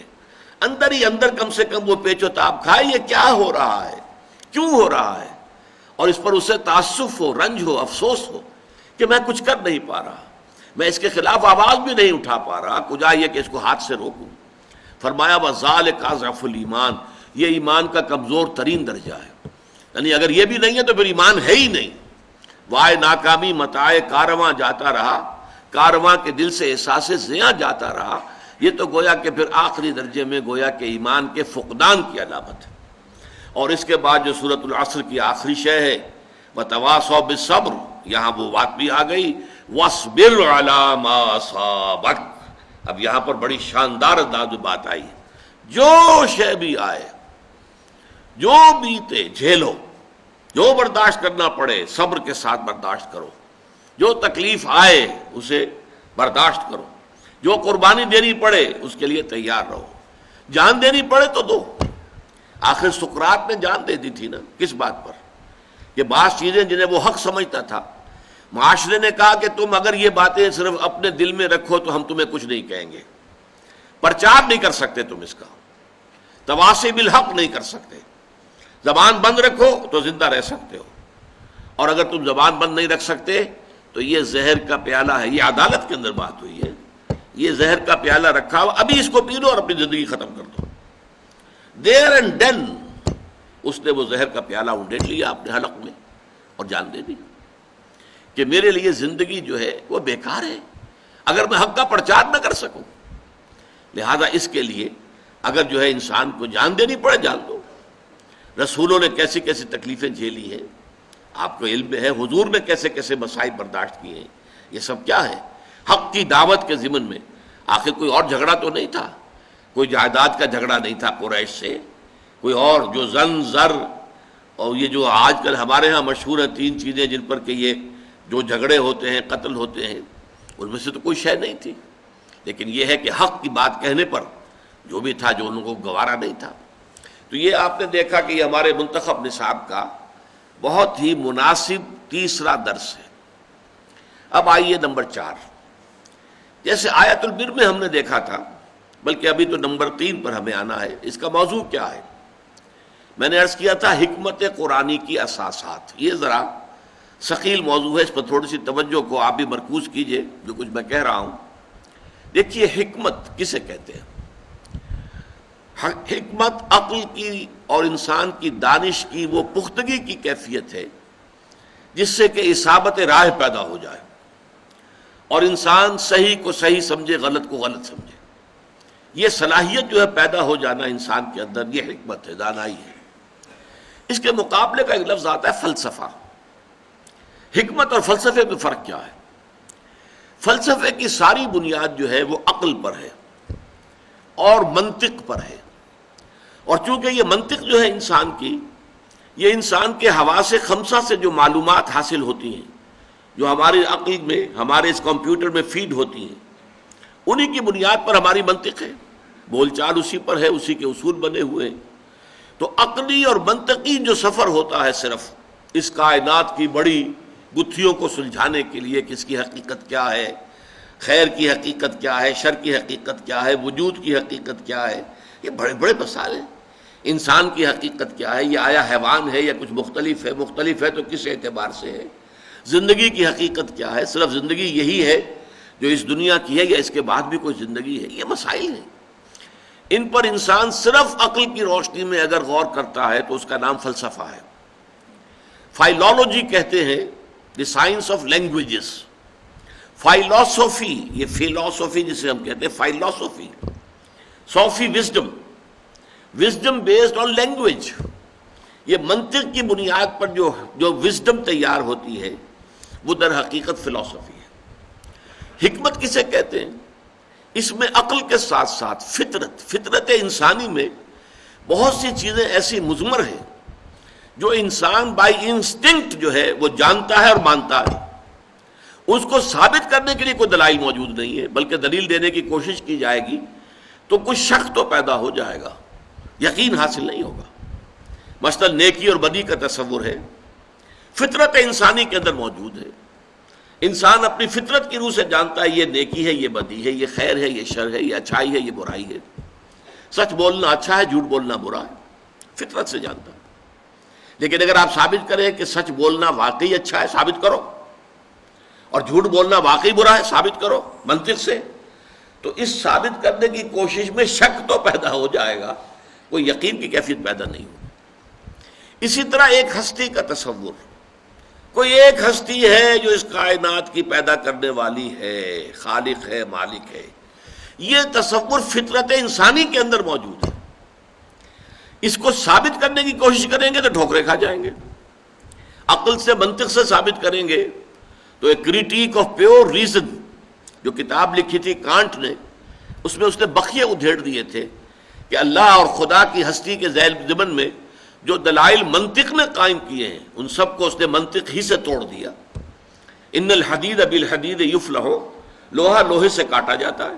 اندر ہی اندر کم سے کم وہ پیچ و تاب کھائے، یہ کیا ہو رہا ہے، کیوں ہو رہا ہے، اور اس پر اسے تعسف ہو، رنج ہو، افسوس ہو کہ میں کچھ کر نہیں پا رہا، میں اس کے خلاف آواز بھی نہیں اٹھا پا رہا، کجا یہ کہ اس کو ہاتھ سے روکوں۔ فرمایا وَذَلِكَ اضعف الایمان، یہ ایمان کا کمزور ترین درجہ ہے، یعنی اگر یہ بھی نہیں ہے تو پھر ایمان ہے ہی نہیں۔ وائے ناکامی متاع کارواں جاتا رہا، کارواں کے دل سے احساس زیاں جاتا رہا، یہ تو گویا کہ پھر آخری درجے میں گویا کہ ایمان کے فقدان کی علامت ہے۔ اور اس کے بعد جو سورۃ العصر کی آخری شے ہے وتواصوا بالصبر، یہاں وہ بات بھی آ گئی واصبر علی ما اصابک۔ اب یہاں پر بڑی شاندار انداز میں بات آئی، جو شے بھی آئے، جو بیتے جھیلو، جو برداشت کرنا پڑے صبر کے ساتھ برداشت کرو، جو تکلیف آئے اسے برداشت کرو، جو قربانی دینی پڑے اس کے لیے تیار رہو، جان دینی پڑے تو دو۔ آخر سقراط نے جان دے دی تھی نا، کس بات پر؟ کہ بعض چیزیں جنہیں وہ حق سمجھتا تھا، معاشرے نے کہا کہ تم اگر یہ باتیں صرف اپنے دل میں رکھو تو ہم تمہیں کچھ نہیں کہیں گے، پرچار نہیں کر سکتے تم اس کا، تواصی بالحق نہیں کر سکتے. زبان بند رکھو تو زندہ رہ سکتے ہو، اور اگر تم زبان بند نہیں رکھ سکتے تو یہ زہر کا پیالہ ہے. یہ عدالت کے اندر بات ہوئی ہے. یہ زہر کا پیالہ رکھا ہو، ابھی اس کو پی لو اور اپنی زندگی ختم کر دو. دیر اینڈ دین اس نے وہ زہر کا پیالہ اونڈیٹ لیا اپنے حلق میں اور جان دے دی کہ میرے لیے زندگی جو ہے وہ بیکار ہے اگر میں حق کا پرچار نہ کر سکوں. لہذا اس کے لیے اگر جو ہے انسان کو جان دینی پڑے جان دو. رسولوں نے کیسی کیسی تکلیفیں جھیلی ہیں آپ کو علم ہے. حضور نے کیسے کیسے مسائل برداشت کیے ہیں. یہ سب کیا ہے؟ حق کی دعوت کے ضمن میں. آخر کوئی اور جھگڑا تو نہیں تھا، کوئی جائیداد کا جھگڑا نہیں تھا قریش سے، کوئی اور جو زن زر اور یہ جو آج کل ہمارے ہاں مشہور ہیں 3 چیزیں جن پر کہ یہ جو جھگڑے ہوتے ہیں قتل ہوتے ہیں، ان میں سے تو کوئی شے نہیں تھی. لیکن یہ ہے کہ حق کی بات کہنے پر جو بھی تھا جو ان کو گوارا نہیں تھا. تو یہ آپ نے دیکھا کہ یہ ہمارے منتخب نصاب کا بہت ہی مناسب تیسرا درس ہے. اب آئیے نمبر 4. جیسے آیت البر میں ہم نے دیکھا تھا، بلکہ ابھی تو نمبر 3 پر ہمیں آنا ہے. اس کا موضوع کیا ہے؟ میں نے عرض کیا تھا حکمت قرآنی کی اساسات. یہ ذرا ثقیل موضوع ہے، اس پر تھوڑی سی توجہ کو آپ بھی مرکوز کیجئے جو کچھ میں کہہ رہا ہوں. دیکھیے حکمت کسے کہتے ہیں؟ حکمت عقل کی اور انسان کی دانش کی وہ پختگی کی کیفیت ہے جس سے کہ اصابت راہ پیدا ہو جائے اور انسان صحیح کو صحیح سمجھے، غلط کو غلط سمجھے. یہ صلاحیت جو ہے پیدا ہو جانا انسان کے اندر، یہ حکمت ہے، دانائی ہے. اس کے مقابلے کا ایک لفظ آتا ہے فلسفہ. حکمت اور فلسفے میں فرق کیا ہے؟ فلسفے کی ساری بنیاد جو ہے وہ عقل پر ہے اور منطق پر ہے. اور چونکہ یہ منطق جو ہے انسان کی، یہ انسان کے حواس خمسہ سے جو معلومات حاصل ہوتی ہیں، جو ہماری عقل میں، ہمارے اس کمپیوٹر میں فیڈ ہوتی ہیں، انہی کی بنیاد پر ہماری منطق ہے. بول چال اسی پر ہے، اسی کے اصول بنے ہوئے ہیں. تو عقلی اور منطقی جو سفر ہوتا ہے صرف اس کائنات کی بڑی گتھیوں کو سلجھانے کے لیے کہ اس کی حقیقت کیا ہے، خیر کی حقیقت کیا ہے، شر کی حقیقت کیا ہے، وجود کی حقیقت کیا ہے، یہ بڑے بڑے مسائل ہیں. انسان کی حقیقت کیا ہے، یہ آیا حیوان ہے یا کچھ مختلف ہے، مختلف ہے تو کس اعتبار سے ہے. زندگی کی حقیقت کیا ہے، صرف زندگی یہی ہے جو اس دنیا کی ہے یا اس کے بعد بھی کوئی زندگی ہے. یہ مسائل ہیں، ان پر انسان صرف عقل کی روشنی میں اگر غور کرتا ہے تو اس کا نام فلسفہ ہے. فائلولوجی کہتے ہیں the science of languages. Philosophy, یہ فلاسفی جسے ہم کہتے ہیں، philosophy, sophy wisdom, wisdom based on language. یہ منطق کی بنیاد پر جو وزڈم تیار ہوتی ہے وہ در حقیقت فلاسفی ہے. حکمت کسے کہتے ہیں؟ اس میں عقل کے ساتھ ساتھ فطرت انسانی میں بہت سی چیزیں ایسی مضمر ہیں جو انسان بائی انسٹنکٹ جو ہے وہ جانتا ہے اور مانتا ہے. اس کو ثابت کرنے کے لیے کوئی دلائل موجود نہیں ہے، بلکہ دلیل دینے کی کوشش کی جائے گی تو کچھ شک تو پیدا ہو جائے گا، یقین حاصل نہیں ہوگا. مثلا نیکی اور بدی کا تصور ہے، فطرت انسانی کے اندر موجود ہے. انسان اپنی فطرت کی روح سے جانتا ہے یہ نیکی ہے، یہ بدی ہے، یہ خیر ہے، یہ شر ہے، یہ اچھائی ہے، یہ برائی ہے. سچ بولنا اچھا ہے، جھوٹ بولنا برا ہے، فطرت سے جانتا ہے. لیکن اگر آپ ثابت کریں کہ سچ بولنا واقعی اچھا ہے، ثابت کرو، اور جھوٹ بولنا واقعی برا ہے، ثابت کرو منطق سے، تو اس ثابت کرنے کی کوشش میں شک تو پیدا ہو جائے گا، کوئی یقین کی کیفیت پیدا نہیں ہوگی. اسی طرح ایک ہستی کا تصور، کوئی ایک ہستی ہے جو اس کائنات کی پیدا کرنے والی ہے، خالق ہے، مالک ہے. یہ تصور فطرت انسانی کے اندر موجود ہے. اس کو ثابت کرنے کی کوشش کریں گے تو ٹھوکریں کھا جائیں گے. عقل سے، منطق سے ثابت کریں گے تو ایک کریٹیک آف پیور ریزن جو کتاب لکھی تھی کانٹ نے، اس میں اس نے بخیے ادھیڑ دیے تھے کہ اللہ اور خدا کی ہستی کے ضمن میں جو دلائل منطق نے قائم کیے ہیں ان سب کو اس نے منطق ہی سے توڑ دیا. ان الحدید بالحدید یفلح، لوہا لوہے سے کاٹا جاتا ہے.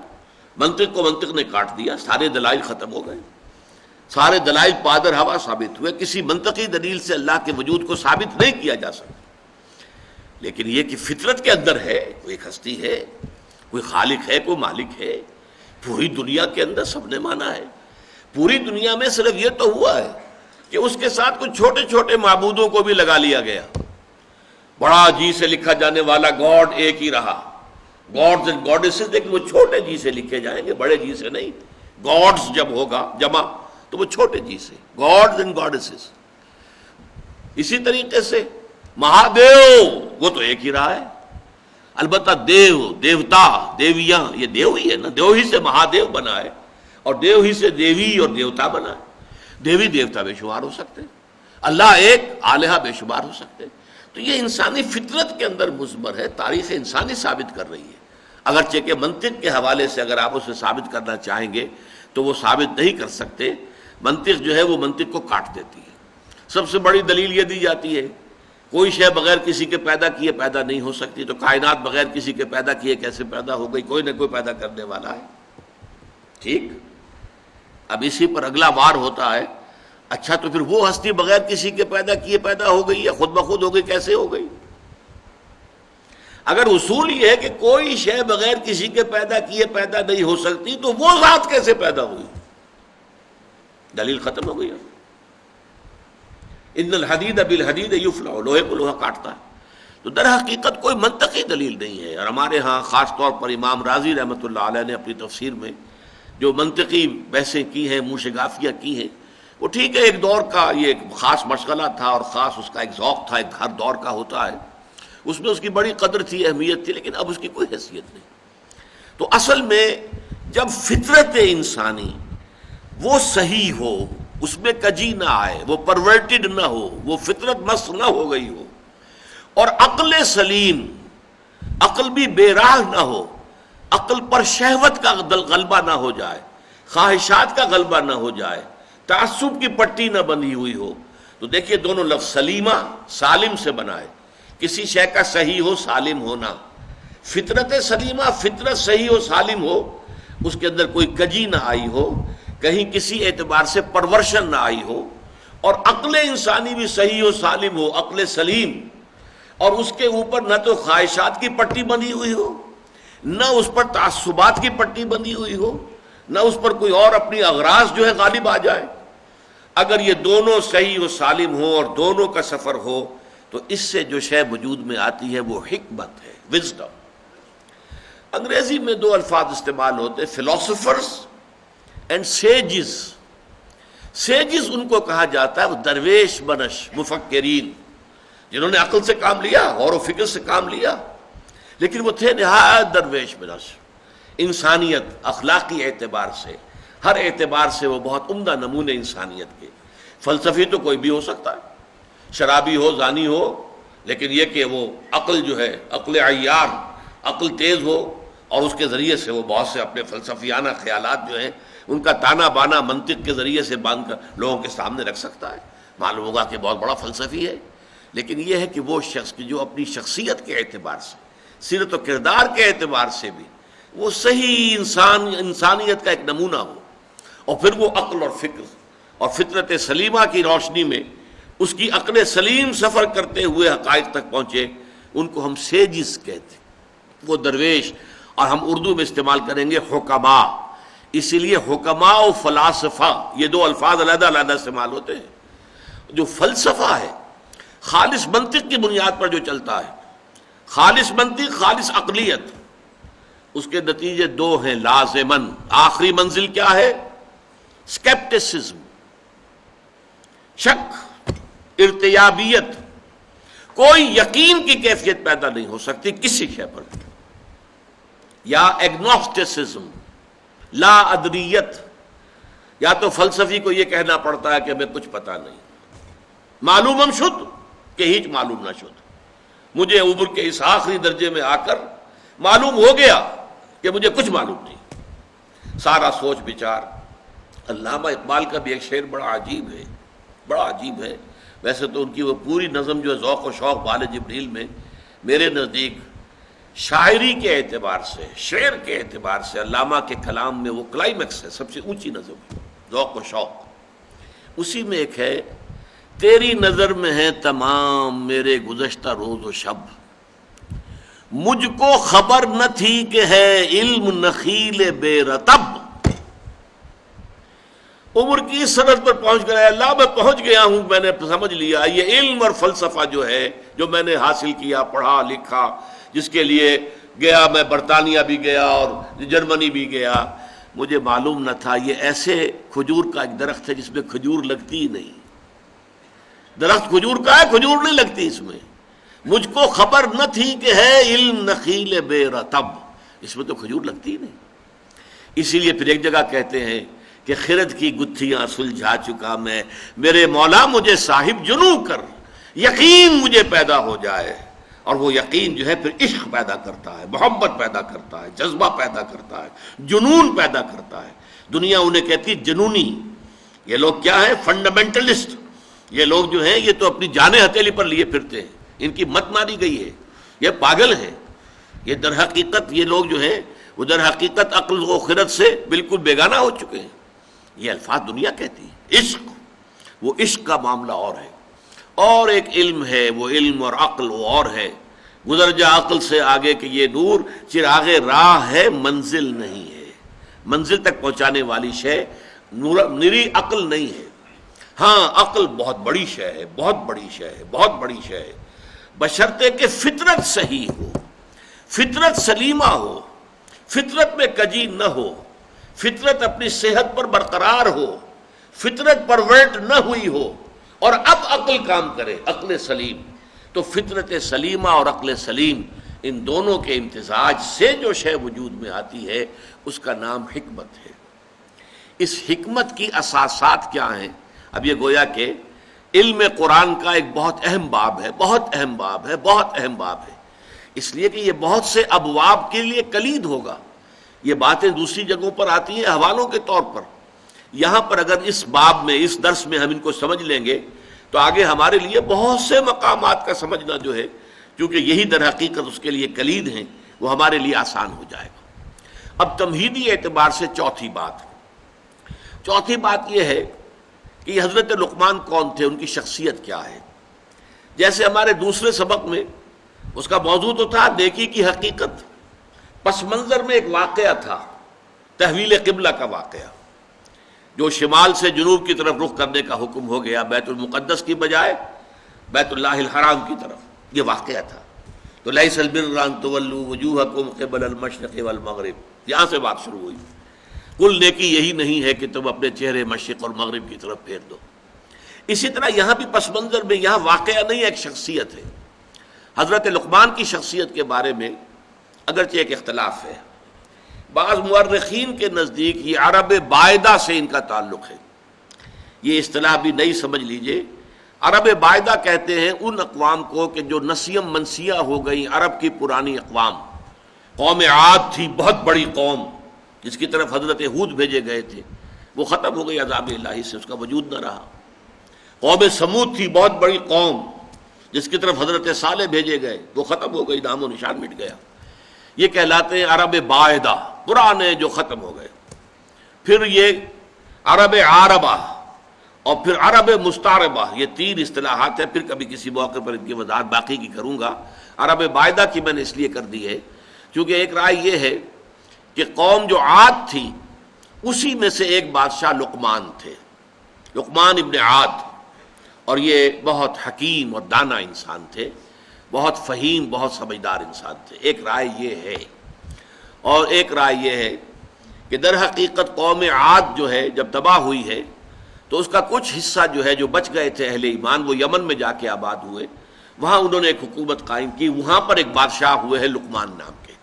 منطق کو منطق نے کاٹ دیا، سارے دلائل ختم ہو گئے، سارے دلائل پادر ہوا ثابت ہوئے. کسی منطقی دلیل سے اللہ کے وجود کو ثابت نہیں کیا جا سکتا. لیکن یہ کہ فطرت کے اندر ہے، کوئی ایک ہستی ہے، کوئی خالق ہے، کوئی مالک ہے. پوری دنیا کے اندر سب نے مانا ہے، پوری دنیا میں صرف یہ تو ہوا ہے کہ اس کے ساتھ کچھ چھوٹے چھوٹے معبودوں کو بھی لگا لیا گیا. بڑا جی سے لکھا جانے والا گاڈ ایک ہی رہا, گاڈز اینڈ گاڈیسز, لیکن وہ چھوٹے جی سے لکھے جائیں گے, بڑے جی سے نہیں. گاڈز جب ہوگا جمع تو وہ چھوٹے جی سے, گاڈز اینڈ گاڈیسز. اسی طریقے سے مہادیو وہ تو ایک ہی رہا ہے. البتہ دیو, دیوتا, دیویاں, یہ دیو ہی ہے نا, دیو ہی سے مہادیو بنا ہے اور دیو ہی سے دیوی اور دیوتا بنا ہے. دیوی دیوتا بے شمار ہو سکتے, اللہ ایک, آلہہ بے شمار ہو سکتے. تو یہ انسانی فطرت کے اندر مضمر ہے, تاریخ انسانی ثابت کر رہی ہے. اگرچہ کہ منطق کے حوالے سے اگر آپ اسے ثابت کرنا چاہیں گے تو وہ ثابت نہیں کر سکتے. منطق جو ہے وہ منطق کو کاٹ دیتی ہے. سب سے بڑی دلیل یہ دی جاتی ہے کوئی شے بغیر کسی کے پیدا کیے پیدا نہیں ہو سکتی, تو کائنات بغیر کسی کے پیدا کیے کیسے پیدا ہو گئی؟ کوئی نہ کوئی پیدا کرنے والا ہے. ٹھیک, اب اسی پر اگلا وار ہوتا ہے, اچھا تو پھر وہ ہستی بغیر کسی کے پیدا کیے پیدا ہو گئی یا خود بخود ہو گئی؟ کیسے ہو گئی؟ اگر اصول یہ ہے کہ کوئی شے بغیر کسی کے پیدا کیے پیدا نہیں ہو سکتی تو وہ ذات کیسے پیدا ہوئی؟ دلیل ختم ہو گئی. ان الحدید بالحدید یفلع, لوہے کو لوہا کاٹتا ہے. تو در حقیقت کوئی منطقی دلیل نہیں ہے. اور ہمارے ہاں خاص طور پر امام رازی رحمۃ اللہ علیہ نے اپنی تفسیر میں جو منطقی بحثیں کی ہیں, موشگافیہ کی ہیں, وہ ٹھیک ہے, ایک دور کا یہ ایک خاص مشغلہ تھا اور خاص اس کا ایک ذوق تھا, ایک ہر دور کا ہوتا ہے, اس میں اس کی بڑی قدر تھی, اہمیت تھی, لیکن اب اس کی کوئی حیثیت نہیں. تو اصل میں جب فطرت انسانی وہ صحیح ہو, اس میں کجی نہ آئے, وہ پرورٹڈ نہ ہو, وہ فطرت مست نہ ہو گئی ہو, اور عقل سلیم, عقل بھی بے راہ نہ ہو, عقل پر شہوت کا غلبہ نہ ہو جائے, خواہشات کا غلبہ نہ ہو جائے, تعصب کی پٹی نہ بندھی ہوئی ہو. تو دیکھیے دونوں لفظ سلیمہ سالم سے بنا ہے, کسی شے کا صحیح ہو, سالم ہونا. فطرت سلیمہ, فطرت صحیح ہو, سالم ہو, اس کے اندر کوئی کجی نہ آئی ہو, کہیں کسی اعتبار سے پرورشن نہ آئی ہو, اور عقل انسانی بھی صحیح ہو, سالم ہو, عقل سلیم, اور اس کے اوپر نہ تو خواہشات کی پٹی بندھی ہوئی ہو, نہ اس پر تعصبات کی پٹی بندھی ہوئی ہو, نہ اس پر کوئی اور اپنی اغراض جو ہے غالب آ جائے. اگر یہ دونوں صحیح و سالم ہو اور دونوں کا سفر ہو تو اس سے جو شے وجود میں آتی ہے وہ حکمت ہے, وزڈم. انگریزی میں دو الفاظ استعمال ہوتے, فلاسفرز اینڈ سیجز. سیجز ان کو کہا جاتا ہے وہ درویش بنش مفکرین, جنہوں نے عقل سے کام لیا, غور و فکر سے کام لیا, لیکن وہ تھے نہایت درویش بنش. انسانیت, اخلاقی اعتبار سے, ہر اعتبار سے وہ بہت عمدہ نمونے انسانیت کے. فلسفی تو کوئی بھی ہو سکتا ہے, شرابی ہو, زانی ہو, لیکن یہ کہ وہ عقل جو ہے, عقل عیار, عقل تیز ہو, اور اس کے ذریعے سے وہ بہت سے اپنے فلسفیانہ خیالات جو ہیں ان کا تانا بانا منطق کے ذریعے سے باندھ کر لوگوں کے سامنے رکھ سکتا ہے. معلوم ہوگا کہ بہت بڑا فلسفی ہے. لیکن یہ ہے کہ وہ شخص کی جو اپنی شخصیت کے اعتبار سے, سیرت و کردار کے اعتبار سے بھی وہ صحیح انسانیت کا ایک نمونہ ہو, اور پھر وہ عقل اور فکر اور فطرت سلیمہ کی روشنی میں اس کی عقل سلیم سفر کرتے ہوئے حقائق تک پہنچے, ان کو ہم سیجز کہتے ہیں, وہ درویش. اور ہم اردو میں استعمال کریں گے حکما, اسی لیے حکما و فلاسفہ یہ دو الفاظ علیحدہ علیحدہ استعمال ہوتے ہیں. جو فلسفہ ہے خالص منطق کی بنیاد پر جو چلتا ہے, خالص منطق, خالص عقلیت, اس کے نتیجے دو ہیں لازماً. آخری منزل کیا ہے؟ اسکیپٹسزم, شک, ارتیابیت. کوئی یقین کی کیفیت پیدا نہیں ہو سکتی کسی شے پر. یا ایگنوسٹسزم, لا ادریت. یا تو فلسفی کو یہ کہنا پڑتا ہے کہ ہمیں کچھ پتہ نہیں, معلوم ہم شد کہ ہیچ معلوم نہ شد. مجھے عمر کے اس آخری درجے میں آ کر معلوم ہو گیا کہ مجھے کچھ معلوم نہیں. سارا سوچ بچار. علامہ اقبال کا بھی ایک شعر بڑا عجیب ہے, بڑا عجیب ہے. ویسے تو ان کی وہ پوری نظم جو ہے ذوق و شوق بال جبریل میں, میرے نزدیک شاعری کے اعتبار سے, شعر کے اعتبار سے علامہ کے کلام میں وہ کلائمیکس ہے, سب سے اونچی نظم, ذوق و شوق. اسی میں ایک ہے, تیری نظر میں ہے تمام میرے گزشتہ روز و شب, مجھ کو خبر نہ تھی کہ ہے علم نخیل بے رطب. عمر کی اس سند پر پہنچ گیا، اللہ میں پہنچ گیا ہوں، میں نے سمجھ لیا یہ علم اور فلسفہ جو ہے، جو میں نے حاصل کیا، پڑھا لکھا، جس کے لیے گیا، میں برطانیہ بھی گیا اور جرمنی بھی گیا، مجھے معلوم نہ تھا یہ ایسے کھجور کا ایک درخت ہے جس میں کھجور لگتی ہی نہیں۔ درخت کھجور کا ہے، کھجور نہیں لگتی اس میں۔ مجھ کو خبر نہ تھی کہ ہے علم نخیل بے رطب، اس میں تو کھجور لگتی ہی نہیں۔ اسی لیے پھر ایک جگہ کہتے ہیں کہ خرد کی گتھیاں سلجھا چکا میں، میرے مولا مجھے صاحب جنوں کر، یقین مجھے پیدا ہو جائے۔ اور وہ یقین جو ہے پھر عشق پیدا کرتا ہے، محبت پیدا کرتا ہے، جذبہ پیدا کرتا ہے، جنون پیدا کرتا ہے۔ دنیا انہیں کہتی جنونی۔ یہ لوگ کیا ہیں؟ فنڈامنٹلسٹ۔ یہ لوگ جو ہیں یہ تو اپنی جانیں ہتھیلی پر لیے پھرتے ہیں، ان کی مت ماری گئی ہے، یہ پاگل ہیں۔ یہ در حقیقت یہ لوگ جو ہیں وہ در حقیقت عقل و خرد سے بالکل بیگانہ ہو چکے ہیں۔ یہ الفاظ دنیا کہتی ہے۔ عشق، وہ عشق کا معاملہ اور ہے، اور ایک علم ہے، وہ علم اور عقل وہ اور ہے۔ گزر جا عقل سے آگے کہ یہ نور چراغ راہ ہے، منزل نہیں ہے۔ منزل تک پہنچانے والی شے نری عقل نہیں ہے۔ ہاں عقل بہت بڑی شے ہے، بہت بڑی شے ہے، بہت بڑی شے ہے، بشرطے کہ فطرت صحیح ہو، فطرت سلیمہ ہو، فطرت میں کجی نہ ہو، فطرت اپنی صحت پر برقرار ہو، فطرت پرورٹ نہ ہوئی ہو، اور اب عقل کام کرے، عقل سلیم۔ تو فطرت سلیمہ اور عقل سلیم، ان دونوں کے امتزاج سے جو شے وجود میں آتی ہے اس کا نام حکمت ہے۔ اس حکمت کی اساسات کیا ہیں؟ اب یہ گویا کہ علم قرآن کا ایک بہت اہم باب ہے، بہت اہم باب ہے، بہت اہم باب ہے، اس لیے کہ یہ بہت سے ابواب کے لیے کلید ہوگا۔ یہ باتیں دوسری جگہوں پر آتی ہیں حوالوں کے طور پر، یہاں پر اگر اس باب میں، اس درس میں ہم ان کو سمجھ لیں گے تو آگے ہمارے لیے بہت سے مقامات کا سمجھنا جو ہے، کیونکہ یہی در حقیقت اس کے لیے کلید ہیں، وہ ہمارے لیے آسان ہو جائے گا۔ اب تمہیدی اعتبار سے چوتھی بات یہ ہے کہ یہ حضرت لقمان کون تھے، ان کی شخصیت کیا ہے۔ جیسے ہمارے دوسرے سبق میں اس کا موضوع تو تھا نیکی کی حقیقت، پس منظر میں ایک واقعہ تھا، تحویل قبلہ کا واقعہ، جو شمال سے جنوب کی طرف رخ کرنے کا حکم ہو گیا، بیت المقدس کی بجائے بیت اللہ الحرام کی طرف، یہ واقعہ تھا۔ تو لیس البر ان تولوا وجوہکم قبل المشرق والمغرب، یہاں سے بات شروع ہوئی۔ کل نیکی یہی نہیں ہے کہ تم اپنے چہرے مشرق اور مغرب کی طرف پھیر دو۔ اسی طرح یہاں بھی پس منظر میں یہاں واقعہ نہیں، ایک شخصیت ہے۔ حضرت لقمان کی شخصیت کے بارے میں اگرچہ ایک اختلاف ہے، بعض مورخین کے نزدیک یہ عرب بائدہ سے ان کا تعلق ہے۔ یہ اصطلاح بھی نئی سمجھ لیجئے۔ عرب بائدہ کہتے ہیں ان اقوام کو کہ جو نسیم منسیہ ہو گئی، عرب کی پرانی اقوام۔ قوم عاد تھی بہت بڑی قوم جس کی طرف حضرت ہود بھیجے گئے تھے، وہ ختم ہو گئی عذاب الہی سے، اس کا وجود نہ رہا۔ قوم سمود تھی بہت بڑی قوم جس کی طرف حضرت صالح بھیجے گئے، وہ ختم ہو گئی، نام و نشان مٹ گیا۔ یہ کہلاتے ہیں عرب بائدہ، پرانے جو ختم ہو گئے۔ پھر یہ عرب عاربہ اور پھر عرب مستعربہ، یہ تین اصطلاحات ہیں، پھر کبھی کسی موقع پر ان کی وضاحت باقی کی کروں گا۔ عرب بائدہ کی میں نے اس لیے کر دی ہے کیونکہ ایک رائے یہ ہے کہ قوم جو عاد تھی اسی میں سے ایک بادشاہ لقمان تھے، لقمان ابن عاد، اور یہ بہت حکیم اور دانا انسان تھے، بہت فہیم، بہت سمجھدار انسان تھے۔ ایک رائے یہ ہے، اور ایک رائے یہ ہے کہ در حقیقت قوم عاد جو ہے جب تباہ ہوئی ہے تو اس کا کچھ حصہ جو ہے، جو بچ گئے تھے اہل ایمان، وہ یمن میں جا کے آباد ہوئے، وہاں انہوں نے ایک حکومت قائم کی، وہاں پر ایک بادشاہ ہوئے ہیں لقمان نام کے۔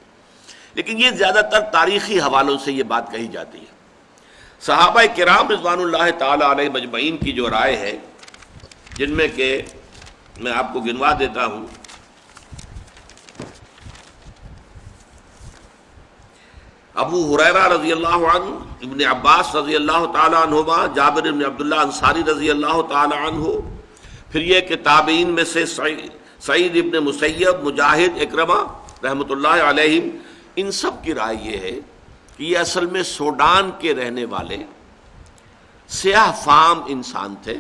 لیکن یہ زیادہ تر تاریخی حوالوں سے یہ بات کہی جاتی ہے۔ صحابہ کرام رضوان اللہ تعالی علیہ مجمعین کی جو رائے ہے، جن میں کہ میں آپ کو گنوا دیتا ہوں، ابو ہریرہ رضی اللہ عنہ، ابن عباس رضی اللہ تعالی عنہما، جابر بن عبداللہ انصاری رضی اللہ تعالی عنہ، پھر یہ کہ تابعین میں سے سعید ابن مسیب، مجاہد، اکرمہ رحمۃ اللہ علیہم، ان سب کی رائے یہ ہے کہ یہ اصل میں سوڈان کے رہنے والے سیاہ فام انسان تھے،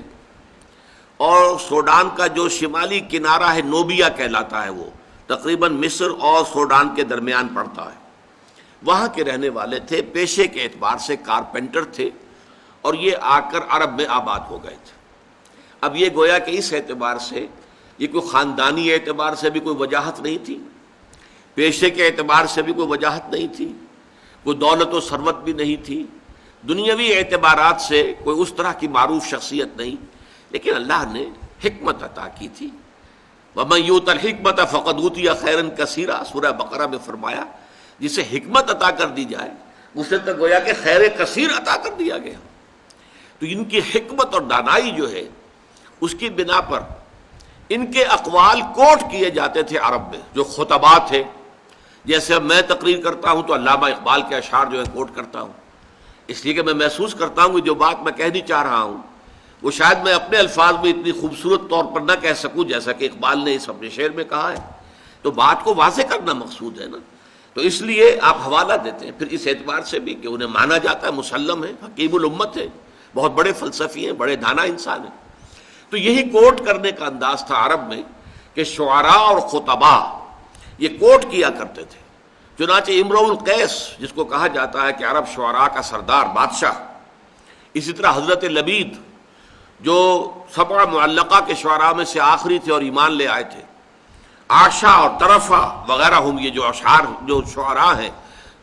اور سوڈان کا جو شمالی کنارہ ہے نوبیا کہلاتا ہے، وہ تقریباً مصر اور سوڈان کے درمیان پڑتا ہے، وہاں کے رہنے والے تھے۔ پیشے کے اعتبار سے کارپینٹر تھے، اور یہ آ کر عرب میں آباد ہو گئے تھے۔ اب یہ گویا کہ اس اعتبار سے یہ کوئی خاندانی اعتبار سے بھی کوئی وجاہت نہیں تھی، پیشے کے اعتبار سے بھی کوئی وجاہت نہیں تھی، کوئی دولت و ثروت بھی نہیں تھی، دنیاوی اعتبارات سے کوئی اس طرح کی معروف شخصیت نہیں، لیکن اللہ نے حکمت عطا کی تھی۔ وَمَن یُؤْتَ الْحِکْمَةَ فَقَدْ أُوتِیَ خَیْرًا کَثِیرًا، سورہ بقرہ میں فرمایا جسے حکمت عطا کر دی جائے اسے تو گویا کہ خیر کثیر عطا کر دیا گیا۔ تو ان کی حکمت اور دانائی جو ہے اس کی بنا پر ان کے اقوال کوٹ کیے جاتے تھے عرب میں، جو خطباء تھے۔ جیسے اب میں تقریر کرتا ہوں تو علامہ اقبال کے اشعار جو ہے کوٹ کرتا ہوں، اس لیے کہ میں محسوس کرتا ہوں کہ جو بات میں کہنی چاہ رہا ہوں وہ شاید میں اپنے الفاظ میں اتنی خوبصورت طور پر نہ کہہ سکوں جیسا کہ اقبال نے اس اپنے شعر میں کہا ہے، تو بات کو واضح کرنا مقصود ہے نا، تو اس لیے آپ حوالہ دیتے ہیں پھر اس اعتبار سے بھی کہ انہیں مانا جاتا ہے مسلم ہے، حکیم الامت ہے، بہت بڑے فلسفی ہیں، بڑے دانا انسان ہیں۔ تو یہی کوٹ کرنے کا انداز تھا عرب میں کہ شعراء اور خطباء یہ کوٹ کیا کرتے تھے۔ چنانچہ امرؤ القیس جس کو کہا جاتا ہے کہ عرب شعراء کا سردار بادشاہ، اسی طرح حضرت لبید جو سبع معلقہ کے شعراء میں سے آخری تھے اور ایمان لے آئے تھے، عاشا اور طرفہ وغیرہ ہم، یہ جو اشعار جو شعراء ہیں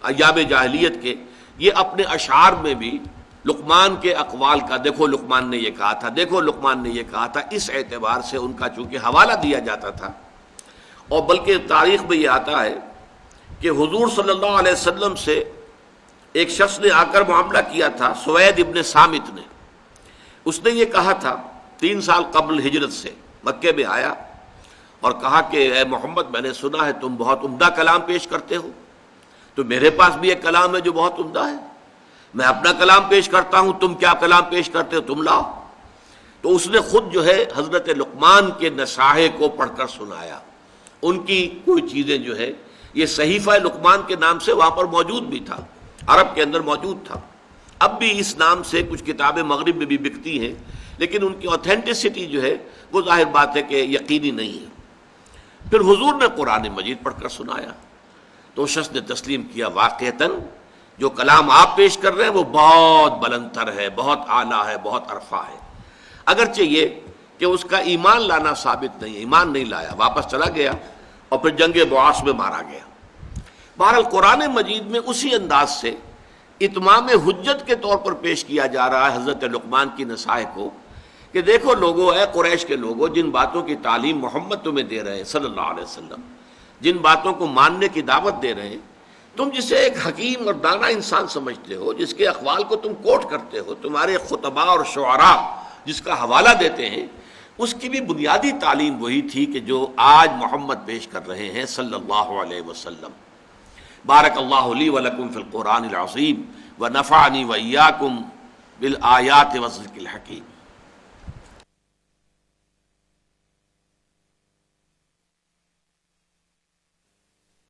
ایام جاہلیت کے، یہ اپنے اشعار میں بھی لقمان کے اقوال کا دیکھو لقمان نے یہ کہا تھا، دیکھو لقمان نے یہ کہا تھا، اس اعتبار سے ان کا چونکہ حوالہ دیا جاتا تھا۔ اور بلکہ تاریخ میں یہ آتا ہے کہ حضور صلی اللہ علیہ وسلم سے ایک شخص نے آ کر معاملہ کیا تھا، سوید ابن صامت نے۔ اس نے یہ کہا تھا 3 سال قبل ہجرت سے مکے میں آیا اور کہا کہ اے محمد، میں نے سنا ہے تم بہت عمدہ کلام پیش کرتے ہو، تو میرے پاس بھی ایک کلام ہے جو بہت عمدہ ہے، میں اپنا کلام پیش کرتا ہوں، تم کیا کلام پیش کرتے ہو، تم لاؤ۔ تو اس نے خود جو ہے حضرت لقمان کے نصائح کو پڑھ کر سنایا۔ ان کی کوئی چیزیں جو ہے یہ صحیفہ لقمان کے نام سے وہاں پر موجود بھی تھا، عرب کے اندر موجود تھا۔ اب بھی اس نام سے کچھ کتابیں مغرب میں بھی بکتی ہیں، لیکن ان کی اوتھینٹسٹی جو ہے وہ ظاہر بات ہے کہ یقینی نہیں ہے۔ پھر حضور نے قرآن مجید پڑھ کر سنایا تو شخص نے تسلیم کیا، واقعتاً جو کلام آپ پیش کر رہے ہیں وہ بہت بلند تر ہے، بہت اعلیٰ ہے، بہت عرفہ ہے۔ اگرچہ یہ کہ اس کا ایمان لانا ثابت نہیں ہے، ایمان نہیں لایا، واپس چلا گیا اور پھر جنگ بعاث میں مارا گیا۔ بہرحال قرآن مجید میں اسی انداز سے اتمام حجت کے طور پر پیش کیا جا رہا ہے حضرت لقمان کی نصائح کو کہ دیکھو لوگوں، اے قریش کے لوگوں، جن باتوں کی تعلیم محمد تمہیں دے رہے ہیں صلی اللہ علیہ وسلم، جن باتوں کو ماننے کی دعوت دے رہے ہیں، تم جسے ایک حکیم اور دانا انسان سمجھتے ہو، جس کے اقوال کو تم کوٹ کرتے ہو، تمہارے خطباء اور شعراء جس کا حوالہ دیتے ہیں، اس کی بھی بنیادی تعلیم وہی تھی کہ جو آج محمد پیش کر رہے ہیں صلی اللہ علیہ وسلم۔ بارک اللہ لی ولکم فی القرآن العظیم ونفعنی وإیاکم بالآیات والذکر الحکیم۔